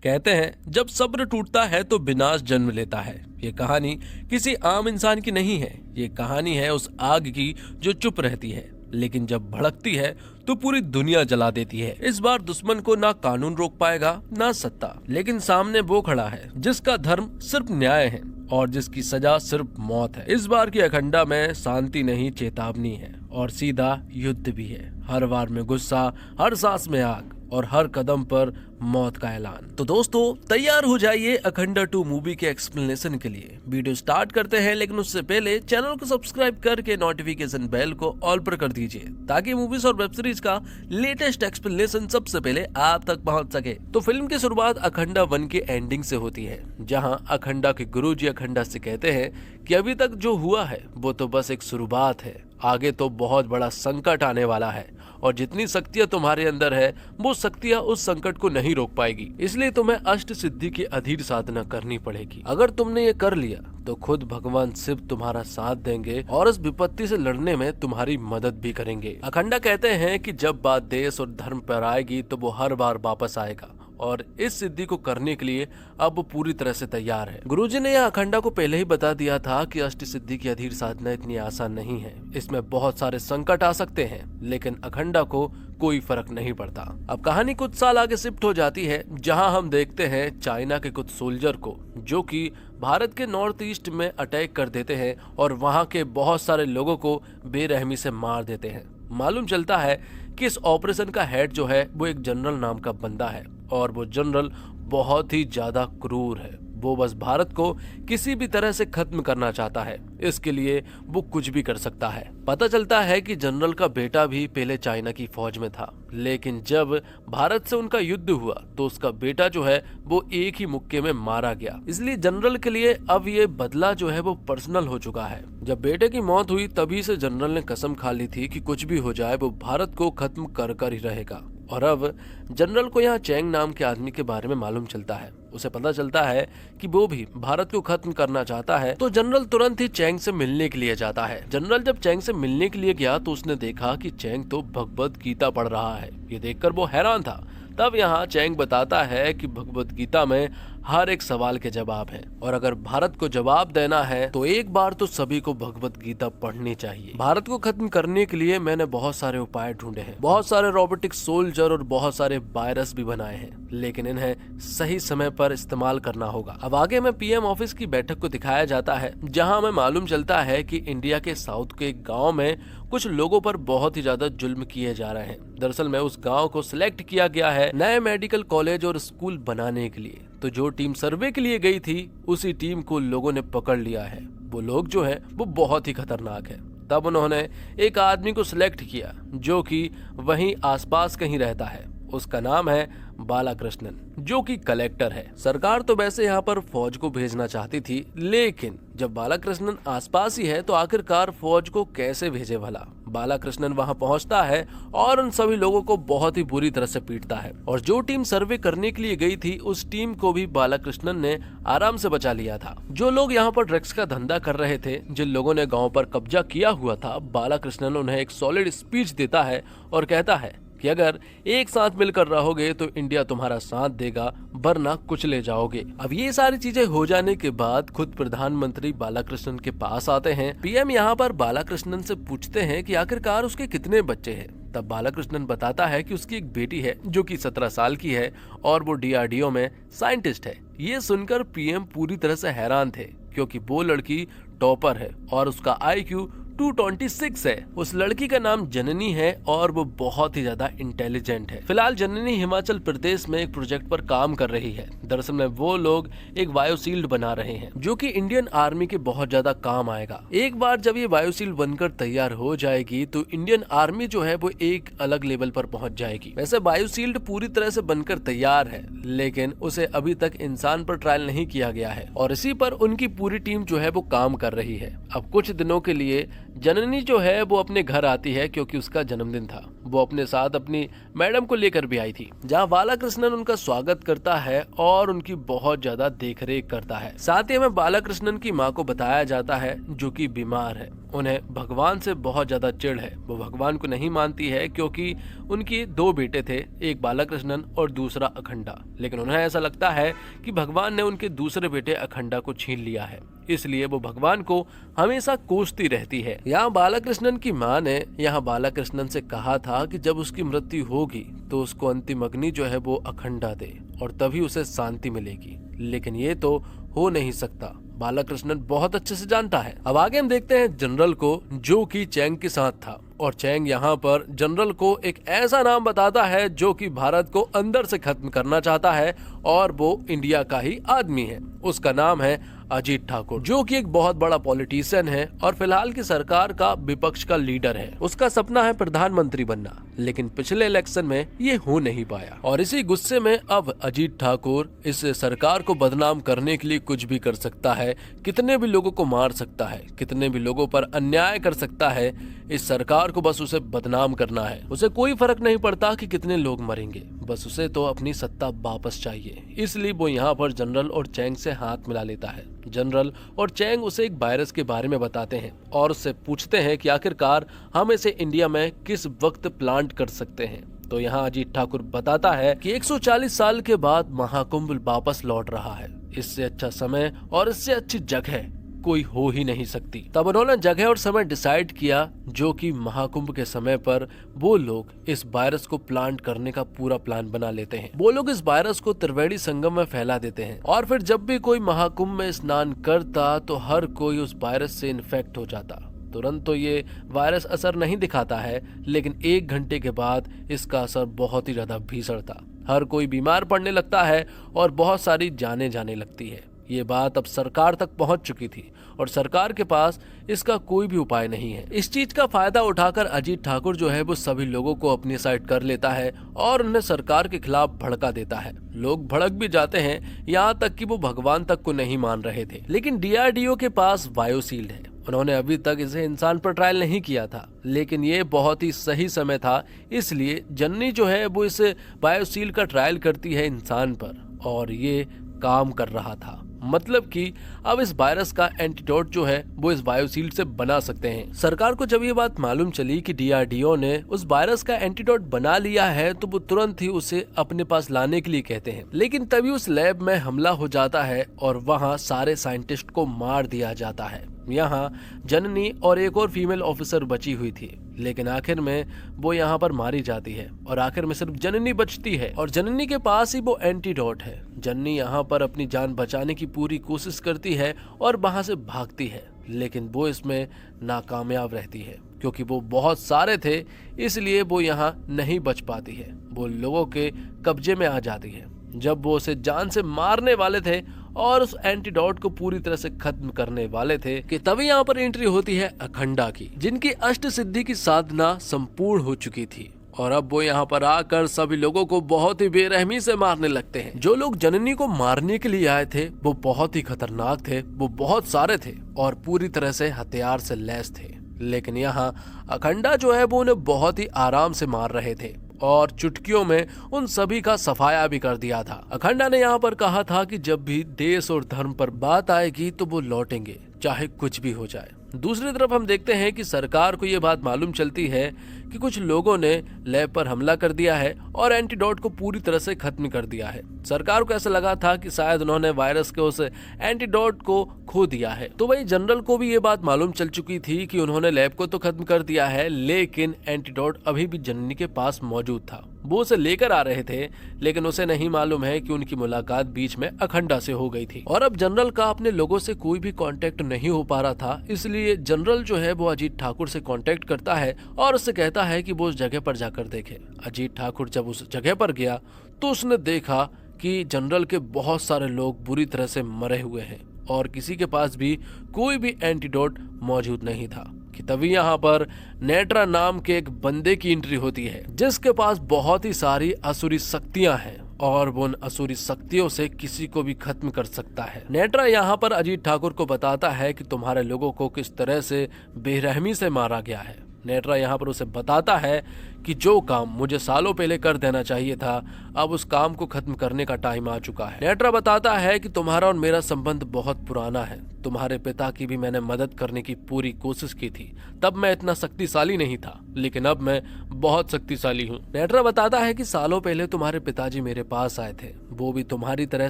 कहते हैं जब सब्र टूटता है तो विनाश जन्म लेता है। ये कहानी किसी आम इंसान की नहीं है। ये कहानी है उस आग की जो चुप रहती है लेकिन जब भड़कती है तो पूरी दुनिया जला देती है। इस बार दुश्मन को ना कानून रोक पाएगा ना सत्ता, लेकिन सामने वो खड़ा है जिसका धर्म सिर्फ न्याय है और जिसकी सजा सिर्फ मौत है। इस बार की अखंडा में शांति नहीं चेतावनी है और सीधा युद्ध भी है। हर वार में गुस्सा, हर सांस में आग और हर कदम पर मौत का ऐलान। तो दोस्तों तैयार हो जाइए अखंडा 2 मूवी के एक्सप्लेनेशन के लिए। वीडियो स्टार्ट करते हैं, लेकिन उससे पहले चैनल को सब्सक्राइब करके नोटिफिकेशन बेल को ऑल पर कर दीजिए ताकि मूवीज और वेब सीरीज का लेटेस्ट एक्सप्लेनेशन सबसे पहले आप तक पहुंच सके। तो फिल्म की शुरुआत अखंडा 1 के एंडिंग से होती है, जहां अखंडा के गुरुजी अखंडा से कहते हैं कि अभी तक जो हुआ है वो तो बस एक शुरुआत है, आगे तो बहुत बड़ा संकट आने वाला है और जितनी शक्तियां तुम्हारे अंदर है वो शक्तियां उस संकट को नहीं रोक पाएगी, इसलिए तुम्हें अष्ट सिद्धि की अधीर साधना करनी पड़ेगी। अगर तुमने ये कर लिया तो खुद भगवान शिव तुम्हारा साथ देंगे और इस विपत्ति से लड़ने में तुम्हारी मदद भी करेंगे। अखंडा कहते हैं कि जब बात देश और धर्म पर आएगी तो वो हर बार वापस आएगा और इस सिद्धि को करने के लिए अब वो पूरी तरह से तैयार है। गुरुजी ने यह अखंडा को पहले ही बता दिया था कि अष्ट सिद्धि की अधीर साधना इतनी आसान नहीं है, इसमें बहुत सारे संकट आ सकते हैं, लेकिन अखंडा को कोई फर्क नहीं पड़ता। अब कहानी कुछ साल आगे शिफ्ट हो जाती है, जहां हम देखते हैं चाइना के कुछ सोल्जर को जो कि भारत के नॉर्थ ईस्ट में अटैक कर देते हैं और वहां के बहुत सारे लोगों को बेरहमी से मार देते हैं। मालूम चलता है कि इस ऑपरेशन का हेड जो है वो एक जनरल नाम का बंदा है और वो जनरल बहुत ही ज्यादा क्रूर है। वो बस भारत को किसी भी तरह से खत्म करना चाहता है, इसके लिए वो कुछ भी कर सकता है। पता चलता है कि जनरल का बेटा भी पहले चाइना की फौज में था, लेकिन जब भारत से उनका युद्ध हुआ तो उसका बेटा जो है वो एक ही मुक्के में मारा गया। इसलिए जनरल के लिए अब ये बदला जो है वो पर्सनल हो चुका है। जब बेटे की मौत हुई तभी से जनरल ने कसम खा ली थी कि कुछ भी हो जाए वो भारत को खत्म कर ही रहेगा। और अब जनरल को यहाँ चैंग नाम के आदमी के बारे में मालूम चलता है। उसे पता चलता है कि वो भी भारत को खत्म करना चाहता है, तो जनरल तुरंत ही चैंग से मिलने के लिए जाता है। जनरल जब चैंग से मिलने के लिए गया तो उसने देखा कि चैंग तो भगवत गीता पढ़ रहा है। ये देखकर वो हैरान था। तब यहाँ चैंग बताता है कि भगवत गीता में हर एक सवाल के जवाब हैं और अगर भारत को जवाब देना है तो एक बार तो सभी को भगवत गीता पढ़नी चाहिए। भारत को खत्म करने के लिए मैंने बहुत सारे उपाय ढूंढे हैं, बहुत सारे रोबोटिक सोल्जर और बहुत सारे वायरस भी बनाए हैं, लेकिन इन्हें सही समय पर इस्तेमाल करना होगा। अब आगे में पीएम ऑफिस की बैठक को दिखाया जाता है, जहां हमें मालूम चलता है कि इंडिया के साउथ के एक गाँव में कुछ लोगों पर बहुत ही ज्यादा जुल्म किए जा रहे हैं। दरअसल में उस गांव को सिलेक्ट किया गया है नए मेडिकल कॉलेज और स्कूल बनाने के लिए। तो जो टीम सर्वे के लिए गई थी उसी टीम को लोगों ने पकड़ लिया है। वो लोग जो है वो बहुत ही खतरनाक है। तब उन्होंने एक आदमी को सिलेक्ट किया जो कि वहीं आसपास कहीं रहता है। उसका नाम है बालाकृष्णन, जो कि कलेक्टर है। सरकार तो वैसे यहाँ पर फौज को भेजना चाहती थी, लेकिन जब बालाकृष्णन आसपास ही है तो आखिरकार फौज को कैसे भेजे भला। बालाकृष्णन वहां पहुंचता है और उन सभी लोगों को बहुत ही बुरी तरह से पीटता है और जो टीम सर्वे करने के लिए गई थी उस टीम को भी बालाकृष्णन ने आराम से बचा लिया था। जो लोग यहाँ पर ड्रग्स का धंधा कर रहे थे, जिन लोगों ने गाँव पर कब्जा किया हुआ था, बालाकृष्णन उन्हें एक सॉलिड स्पीच देता है और कहता है कि अगर एक साथ मिलकर रहोगे तो इंडिया तुम्हारा साथ देगा, वरना कुचले जाओगे। अब ये सारी चीजें हो जाने के बाद खुद प्रधानमंत्री बालाकृष्णन के पास आते हैं। पीएम यहाँ पर बालाकृष्णन से पूछते हैं कि आखिरकार उसके कितने बच्चे हैं। तब बालाकृष्णन बताता है कि उसकी एक बेटी है जो कि 17 साल की है और वो डीआरडीओ में साइंटिस्ट है। ये सुनकर पीएम पूरी तरह से हैरान थे, क्योंकि वो लड़की टॉपर है और उसका IQ 226 है। उस लड़की का नाम जननी है और वो बहुत ही ज्यादा इंटेलिजेंट है। फिलहाल जननी हिमाचल प्रदेश में एक प्रोजेक्ट पर काम कर रही है। दरअसल में वो लोग एक बायोशील्ड बना रहे हैं जो कि इंडियन आर्मी के बहुत ज्यादा काम आएगा। एक बार जब ये बायोशील्ड बनकर तैयार हो जाएगी तो इंडियन आर्मी जो है वो एक अलग लेवल पर पहुंच जाएगी। वैसे बायोशील्ड पूरी तरह से बनकर तैयार है, लेकिन उसे अभी तक इंसान पर ट्रायल नहीं किया गया है और इसी पर उनकी पूरी टीम जो है वो काम कर रही है। अब कुछ दिनों के लिए जननी जो है वो अपने घर आती है क्योंकि उसका जन्मदिन था। वो अपने साथ अपनी मैडम को लेकर भी आई थी, जहाँ बालाकृष्णन उनका स्वागत करता है और उनकी बहुत ज्यादा देखरेख करता है। साथ ही हमें बालाकृष्णन की माँ को बताया जाता है जो कि बीमार है। उन्हें भगवान से बहुत ज्यादा चिढ़ है। वो भगवान को नहीं मानती है क्योंकि उनकी 2 बेटे थे, एक बालाकृष्णन और दूसरा अखंडा। लेकिन उन्हें ऐसा लगता है कि भगवान ने उनके दूसरे बेटे अखंडा को छीन लिया है, इसलिए वो भगवान को हमेशा कोसती रहती है। यहाँ बालाकृष्णन की माँ ने यहाँ बालाकृष्णन से कहा था कि जब उसकी मृत्यु होगी तो उसको अंतिम अग्नि जो है वो अखंडा दे और तभी उसे शांति मिलेगी। लेकिन ये तो हो नहीं सकता, बालाकृष्णन बहुत अच्छे से जानता है। अब आगे हम देखते हैं जनरल को, जो कि चैंग के साथ था। और चैंग यहाँ पर जनरल को एक ऐसा नाम बताता है जो कि भारत को अंदर से खत्म करना चाहता है और वो इंडिया का ही आदमी है। उसका नाम है अजीत ठाकुर, जो कि एक बहुत बड़ा पॉलिटिशियन है और फिलहाल की सरकार का विपक्ष का लीडर है। उसका सपना है प्रधानमंत्री बनना, लेकिन पिछले इलेक्शन में ये हो नहीं पाया। और इसी गुस्से में अब अजीत ठाकुर इस सरकार को बदनाम करने के लिए कुछ भी कर सकता है, कितने भी लोगों को मार सकता है, कितने भी लोगों पर अन्याय कर सकता है। इस सरकार को बस उसे बदनाम करना है। उसे कोई फर्क नहीं पड़ता कि कितने लोग मरेंगे, बस उसे तो अपनी सत्ता वापस चाहिए। इसलिए वो यहाँ पर जनरल और चैंग से हाथ मिला लेता है। जनरल और चैंग उसे एक वायरस के बारे में बताते हैं और उससे पूछते हैं कि आखिरकार हम इसे इंडिया में किस वक्त प्लांट कर सकते हैं। तो यहाँ अजीत ठाकुर बताता है कि 140 साल के बाद महाकुंभ वापस लौट रहा है। इससे अच्छा समय और इससे अच्छी जगह कोई हो ही नहीं सकती। तब उन्होंने जगह और समय डिसाइड किया, जो कि महाकुंभ के समय पर वो लोग इस वायरस को प्लांट करने का पूरा प्लान बना लेते हैं। वो लोग इस वायरस को त्रिवेणी संगम में फैला देते हैं और फिर जब भी कोई महाकुंभ में स्नान करता तो हर कोई उस वायरस से इन्फेक्ट हो जाता। तुरंत तो ये वायरस असर नहीं दिखाता है, लेकिन 1 घंटे के बाद इसका असर बहुत ही ज्यादा भीषण था। हर कोई बीमार पड़ने लगता है और बहुत सारी जानें जाने लगती है। ये बात अब सरकार तक पहुंच चुकी थी और सरकार के पास इसका कोई भी उपाय नहीं है। इस चीज का फायदा उठाकर अजीत ठाकुर जो है वो सभी लोगों को अपनी साइड कर लेता है और उन्हें सरकार के खिलाफ भड़का देता है। लोग भड़क भी जाते हैं, यहाँ तक कि वो भगवान तक को नहीं मान रहे थे। लेकिन डीआरडीओ के पास बायोशील्ड है। उन्होंने अभी तक इसे इंसान पर ट्रायल नहीं किया था, लेकिन ये बहुत ही सही समय था, इसलिए जननी जो है वो इस बायोशील्ड का ट्रायल करती है इंसान पर और ये काम कर रहा था। मतलब कि अब इस वायरस का एंटीडोट जो है वो इस बायोशील्ड से बना सकते हैं। सरकार को जब ये बात मालूम चली कि डीआरडीओ ने उस वायरस का एंटीडोट बना लिया है तो वो तुरंत ही उसे अपने पास लाने के लिए कहते हैं। लेकिन तभी उस लैब में हमला हो जाता है और वहाँ सारे साइंटिस्ट को मार दिया जाता है। यहाँ जननी और एक और फीमेल ऑफिसर बची हुई थी, लेकिन आखिर में वो यहाँ पर मारी जाती है और आखिर में सिर्फ जननी बचती है और जननी के पास ही वो एंटीडोट है। जननी यहाँ पर अपनी जान बचाने की पूरी कोशिश करती है और वहां से भागती है, लेकिन वो इसमें नाकामयाब रहती है क्योंकि वो बहुत सारे थे, इसलिए वो यहाँ नहीं बच पाती है। वो लोगों के कब्जे में आ जाती है। जब वो उसे जान से मारने वाले थे और उस एंटीडोट को पूरी तरह से खत्म करने वाले थे कि तभी यहाँ पर एंट्री होती है अखंडा की, जिनकी अष्ट सिद्धि की साधना संपूर्ण हो चुकी थी और अब वो यहाँ पर आकर सभी लोगों को बहुत ही बेरहमी से मारने लगते हैं। जो लोग जननी को मारने के लिए आए थे वो बहुत ही खतरनाक थे, वो बहुत सारे थे और पूरी तरह से हथियार से लैस थे। लेकिन यहाँ अखंडा जो है वो उन्हें बहुत ही आराम से मार रहे थे और चुटकियों में उन सभी का सफाया भी कर दिया था। अखंडा ने यहाँ पर कहा था कि जब भी देश और धर्म पर बात आएगी तो वो लौटेंगे, चाहे कुछ भी हो जाए। दूसरी तरफ हम देखते हैं कि सरकार को ये बात मालूम चलती है कि कुछ लोगों ने लैब पर हमला कर दिया है और एंटीडोट को पूरी तरह से खत्म कर दिया है। सरकार को ऐसा लगा था कि शायद उन्होंने वायरस के उस एंटीडोट को खो दिया है। तो वही जनरल को भी ये बात मालूम चल चुकी थी कि उन्होंने लैब को तो खत्म कर दिया है, लेकिन एंटीडोट अभी भी जननी के पास मौजूद था। वो उसे लेकर आ रहे थे, लेकिन उसे नहीं मालूम है कि उनकी मुलाकात बीच में अखंडा से हो गई थी और अब जनरल का अपने लोगों से कोई भी कांटेक्ट नहीं हो पा रहा था। इसलिए जनरल जो है वो अजीत ठाकुर से कांटेक्ट करता है और उससे कहता है कि वो उस जगह पर जाकर देखे। अजीत ठाकुर जब उस जगह पर गया तो उसने देखा कि जनरल के बहुत सारे लोग बुरी तरह से मरे हुए हैं और किसी के पास भी कोई भी एंटीडोट मौजूद नहीं था कि तभी यहाँ पर नेट्रा नाम के एक बंदे की एंट्री होती है, जिसके पास बहुत ही सारी असुरी शक्तियां हैं और वो उन असुरी शक्तियों से किसी को भी खत्म कर सकता है। नेट्रा यहाँ पर अजीत ठाकुर को बताता है कि तुम्हारे लोगों को किस तरह से बेरहमी से मारा गया है। नेट्रा यहाँ पर उसे बताता है कि जो काम मुझे सालों पहले कर देना चाहिए था, अब उस काम को खत्म करने का टाइम आ चुका है। नेत्रा बताता है कि तुम्हारा और मेरा संबंध बहुत पुराना है। तुम्हारे पिता की भी मैंने मदद करने की पूरी कोशिश की थी। तब मैं इतना शक्तिशाली नहीं था, लेकिन अब मैं बहुत शक्तिशाली हूँ। नेत्रा बताता है कि सालों पहले तुम्हारे पिताजी मेरे पास आए थे। वो भी तुम्हारी तरह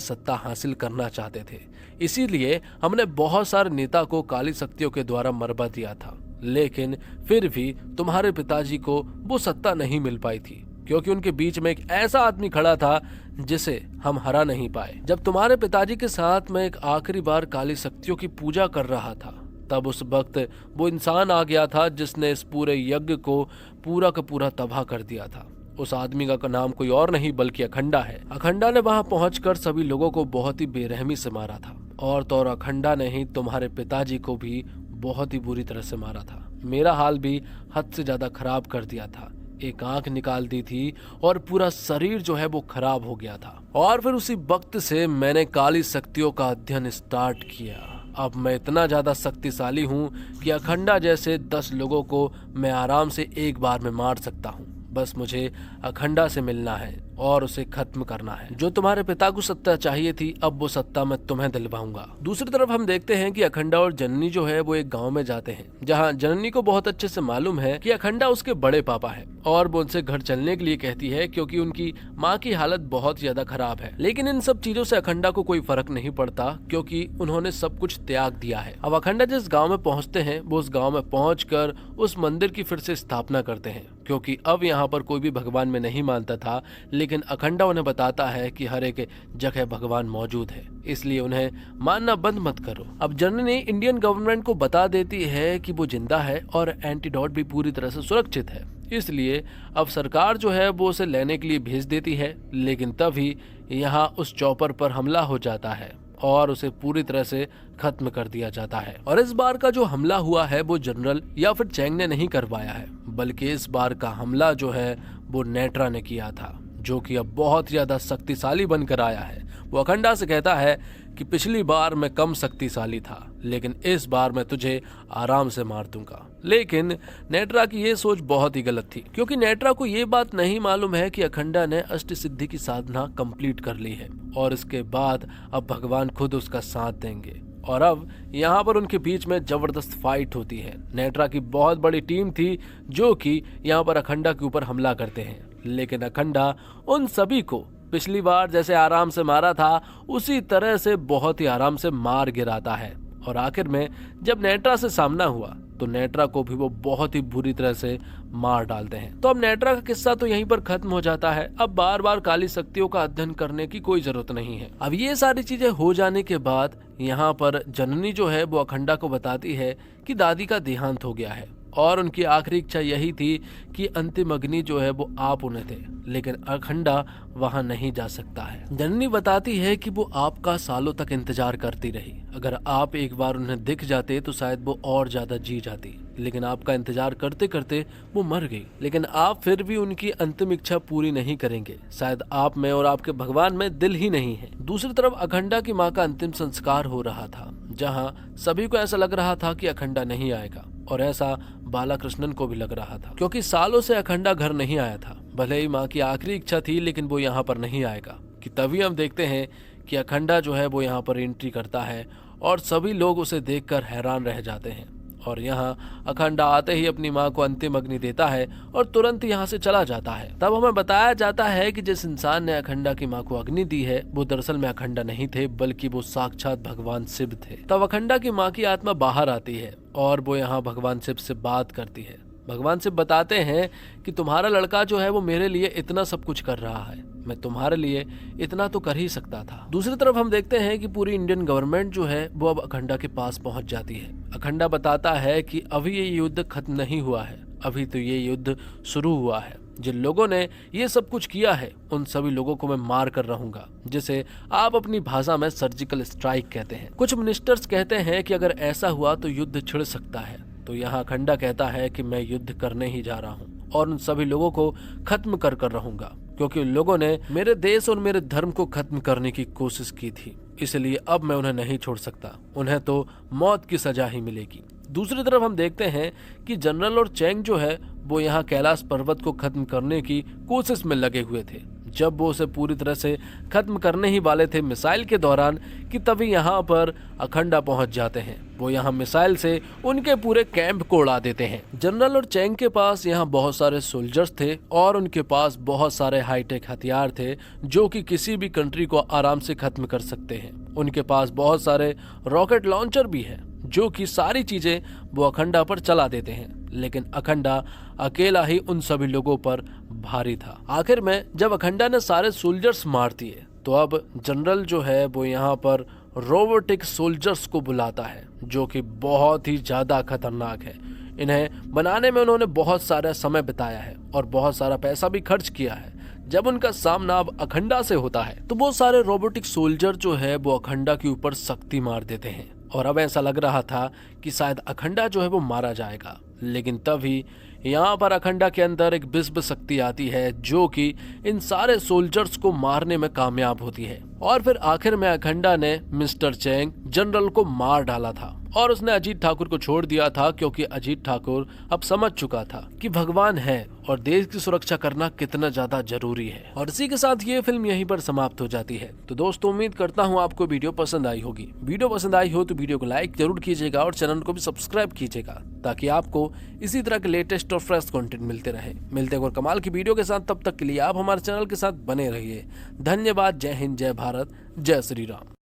सत्ता हासिल करना चाहते थे, इसीलिए हमने बहुत सारे नेता को काली शक्तियों के द्वारा मरवा दिया था। लेकिन फिर भी तुम्हारे पिताजी को वो सत्ता नहीं मिल पाई थी, क्योंकि उनके बीच में एक ऐसा आदमी खड़ा था जिसे हम हरा नहीं पाए। जब तुम्हारे पिताजी के साथ मैं एक आखिरी बार काली शक्तियों की पूजा कर रहा था, तब उस वक्त वो इंसान आ गया था जिसने इस पूरे यज्ञ को पूरा का पूरा तबाह कर दिया था। उस आदमी का नाम कोई और नहीं बल्कि अखंडा है। अखंडा ने वहां पहुंचकर सभी लोगों को बहुत ही बेरहमी से मारा था, और तो और अखंडा ने ही तुम्हारे पिताजी को भी बहुत ही बुरी तरह से मारा था। मेरा हाल भी हद से ज्यादा खराब कर दिया था। एक आंख निकाल दी थी और पूरा शरीर जो है वो खराब हो गया था। और फिर उसी वक्त से मैंने काली शक्तियों का अध्ययन स्टार्ट किया। अब मैं इतना ज्यादा शक्तिशाली हूँ कि अखंडा जैसे 10 लोगों को मैं आराम से एक बार में मार सकता हूँ। बस मुझे अखंडा से मिलना है और उसे खत्म करना है। जो तुम्हारे पिता को सत्ता चाहिए थी, अब वो सत्ता मैं तुम्हें दिलवाऊंगा। दूसरी तरफ हम देखते हैं कि अखंडा और जननी जो है वो एक गांव में जाते हैं, जहां जननी को बहुत अच्छे से मालूम है कि अखंडा उसके बड़े पापा है, और वो उनसे घर चलने के लिए कहती है क्योंकि उनकी माँ की हालत बहुत ज्यादा खराब है। लेकिन इन सब चीजों से अखंडा को कोई फर्क नहीं पड़ता, क्योंकि उन्होंने सब कुछ त्याग दिया है। अब अखंडा जिस गाँव में पहुँचते हैं, वो उस गाँव में पहुँच कर उस मंदिर की फिर से स्थापना करते हैं, क्योंकि अब यहाँ पर कोई भी भगवान में नहीं मानता था। लेकिन अखंडा उन्हें बताता है कि हर एक जगह भगवान मौजूद है, इसलिए उन्हें मानना बंद मत करो। अब जननी इंडियन गवर्नमेंट को बता देती है कि वो जिंदा है और एंटीडोट भी पूरी तरह से सुरक्षित है, इसलिए अब सरकार जो है वो उसे लेने के लिए भेज देती है। लेकिन तभी यहाँ उस चॉपर पर हमला हो जाता है और उसे पूरी तरह से खत्म कर दिया जाता है। और इस बार का जो हमला हुआ है वो जनरल या फिर चैंग ने नहीं करवाया है, बल्कि इस बार का हमला जो है वो नेत्रा ने किया था, जो कि अब बहुत ज्यादा शक्तिशाली बनकर आया है। वो अखंडा से कहता है कि पिछली बार मैं कम शक्तिशाली था, लेकिन इस बार मैं तुझे आराम से मार दूंगा। लेकिन नेत्रा की ये सोच बहुत ही गलत थी, क्योंकि नेत्रा को ये बात नहीं मालूम है कि अखंडा ने अष्ट सिद्धि की साधना कंप्लीट कर ली है, और इसके बाद अब भगवान खुद उसका साथ देंगे। और अब यहाँ पर उनके बीच में जबरदस्त फाइट होती है। नेत्रा की बहुत बड़ी टीम थी जो कि यहाँ पर अखंडा के ऊपर हमला करते हैं, लेकिन अखंडा उन सभी को पिछली बार जैसे आराम से मारा था उसी तरह से बहुत ही आराम से मार गिराता है। और आखिर में जब नेत्रा से सामना हुआ तो नेत्रा को भी वो बहुत ही बुरी तरह से मार डालते हैं। तो अब नेत्रा का किस्सा तो यहीं पर खत्म हो जाता है। अब बार बार काली शक्तियों का अध्ययन करने की कोई जरूरत नहीं है। अब ये सारी चीजें हो जाने के बाद यहाँ पर जननी जो है वो अखंडा को बताती है कि दादी का देहांत हो गया है, और उनकी आखिरी इच्छा यही थी कि अंतिम अग्नि जो है वो आप उन्हें थे, लेकिन अखंडा वहां नहीं जा सकता है। जननी बताती है कि वो आपका सालों तक इंतजार करती रही। अगर आप एक बार उन्हें दिख जाते तो शायद वो और ज्यादा जी जाती, लेकिन आपका इंतजार करते करते वो मर गई। लेकिन आप फिर भी उनकी अंतिम इच्छा पूरी नहीं करेंगे। शायद आप में और आपके भगवान में दिल ही नहीं है। दूसरी तरफ अखंडा की माँ का अंतिम संस्कार हो रहा था, जहाँ सभी को ऐसा लग रहा था कि अखंडा नहीं आएगा, और ऐसा बालाकृष्णन को भी लग रहा था, क्योंकि सालों से अखंडा घर नहीं आया था। भले ही माँ की आखिरी इच्छा थी, लेकिन वो यहाँ पर नहीं आएगा। कि तभी हम देखते हैं कि अखंडा जो है वो यहाँ पर एंट्री करता है, और सभी लोग उसे देखकर हैरान रह जाते हैं। और यहाँ अखंडा आते ही अपनी माँ को अंतिम अग्नि देता है और तुरंत यहाँ से चला जाता है। तब हमें बताया जाता है कि जिस इंसान ने अखंडा की माँ को अग्नि दी है वो दरअसल में अखंडा नहीं थे, बल्कि वो साक्षात भगवान शिव थे। तब अखंडा की माँ की आत्मा बाहर आती है और वो यहाँ भगवान शिव से बात करती है। भगवान शिव बताते हैं कि तुम्हारा लड़का जो है वो मेरे लिए इतना सब कुछ कर रहा है, मैं तुम्हारे लिए इतना तो कर ही सकता था। दूसरी तरफ हम देखते हैं कि पूरी इंडियन गवर्नमेंट जो है वो अब अखंडा के पास पहुंच जाती है। अखंडा बताता है कि अभी ये युद्ध खत्म नहीं हुआ है, अभी तो ये युद्ध शुरू हुआ है। जिन लोगों ने ये सब कुछ किया है उन सभी लोगों को मैं मार कर रहूंगा, जिसे आप अपनी भाषा में सर्जिकल स्ट्राइक कहते हैं। कुछ मिनिस्टर्स कहते हैं कि अगर ऐसा हुआ तो युद्ध छिड़ सकता है, तो यहाँ अखंडा कहता है कि मैं युद्ध करने ही जा रहा हूँ और उन सभी लोगों को खत्म कर रहूंगा, क्योंकि उन लोगों ने मेरे देश और मेरे धर्म को खत्म करने की कोशिश की थी, इसलिए अब मैं उन्हें नहीं छोड़ सकता। उन्हें तो मौत की सजा ही मिलेगी। दूसरी तरफ हम देखते हैं कि जनरल और चैंग जो है वो यहाँ कैलाश पर्वत को खत्म करने की कोशिश में लगे हुए थे। जब वो उसे पूरी तरह से खत्म करने ही वाले थे मिसाइल के दौरान कि तभी यहाँ पर अखंडा पहुंच जाते हैं। वो यहाँ मिसाइल से उनके पूरे कैंप को उड़ा देते हैं। जनरल और चैंग के पास यहाँ बहुत सारे सोल्जर्स थे और उनके पास बहुत सारे हाईटेक हथियार थे जो कि किसी भी कंट्री को आराम से खत्म कर सकते हैं। उनके पास बहुत सारे रॉकेट लॉन्चर भी हैं जो कि सारी चीजें वो अखंडा पर चला देते हैं, लेकिन अखंडा अकेला ही उन सभी लोगों पर भारी था। आखिर में जब अखंडा ने सारे सोल्जर्स मार दिए तो अब जनरल जो है वो यहाँ पर रोबोटिक सोल्जर्स को बुलाता है जो कि बहुत ही ज्यादा खतरनाक है। इन्हें बनाने में उन्होंने बहुत सारा समय बिताया है और बहुत सारा पैसा भी खर्च किया है। जब उनका सामना अब अखंडा से होता है तो वो सारे रोबोटिक सोल्जर जो है वो अखंडा के ऊपर सख्ती मार देते हैं और अब ऐसा लग रहा था कि शायद अखंडा जो है वो मारा जाएगा, लेकिन तभी यहाँ पर अखंडा के अंदर एक विश्व शक्ति आती है जो कि इन सारे सोल्जर्स को मारने में कामयाब होती है। और फिर आखिर में अखंडा ने मिस्टर चैंग जनरल को मार डाला था और उसने अजीत ठाकुर को छोड़ दिया था क्योंकि अजीत ठाकुर अब समझ चुका था कि भगवान है और देश की सुरक्षा करना कितना ज्यादा जरूरी है। और इसी के साथ ये फिल्म यहीं पर समाप्त हो जाती है। तो दोस्तों उम्मीद करता हूँ आपको वीडियो पसंद आई होगी। वीडियो पसंद आई हो तो वीडियो को लाइक जरूर कीजिएगा और चैनल को भी सब्सक्राइब कीजिएगा ताकि आपको इसी तरह के लेटेस्ट और फ्रेश कंटेंट मिलते रहे। मिलते हैं और कमाल की वीडियो के साथ, तब तक के लिए आप हमारे चैनल के साथ बने रहिए। धन्यवाद। जय हिंद, जय भारत, जय श्री राम।